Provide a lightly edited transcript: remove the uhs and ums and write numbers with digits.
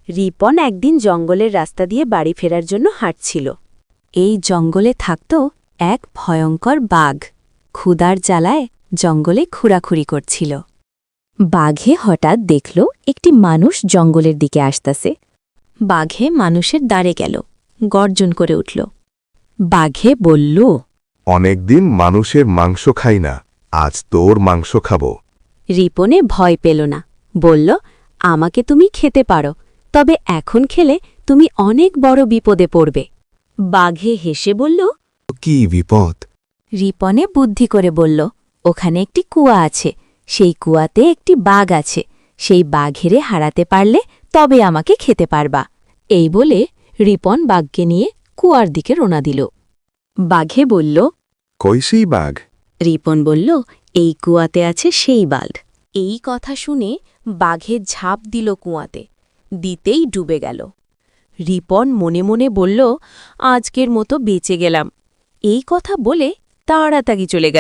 রিপন একদিন জঙ্গলের রাস্তা দিয়ে বাড়ি ফেরার জন্য হাঁটছিল। এই জঙ্গলে থাকত এক ভয়ঙ্কর বাঘ। ক্ষুধার জ্বালায় জঙ্গলে খুঁড়াখুড়ি করছিল। বাঘে হঠাৎ দেখল একটি মানুষ জঙ্গলের দিকে আসতেছে। বাঘে মানুষের দাঁড়ে গেল, গর্জন করে উঠল। বাঘে বলল, অনেকদিন মানুষের মাংস খাই না, আজ তোর মাংস খাব। রিপনে ভয় পেল না, বলল, আমাকে তুমি খেতে পারো, তবে এখন খেলে তুমি অনেক বড় বিপদে পড়বে। বাঘে হেসে বলল, কি বিপদ? রিপনে বুদ্ধি করে বলল, ওখানে একটি কুয়া আছে, সেই কুয়াতে একটি বাঘ আছে, সেই বাঘেরে হারাতে পারলে তবে আমাকে খেতে পারবা। এই বলে রিপন বাঘকে নিয়ে কুয়ার দিকে রওনা দিল। বাঘে বলল, কই সেই বাঘ? রিপন বলল, এই কুয়াতে আছে সেই বাঘ। এই কথা শুনে বাঘে ঝাঁপ দিল কুয়াতে, দিতেই ডুবে গেল। রিপন মনে মনে বলল, আজকের মতো বেঁচে গেলাম। এই কথা বলে তাড়াতাড়ি চলে গেল।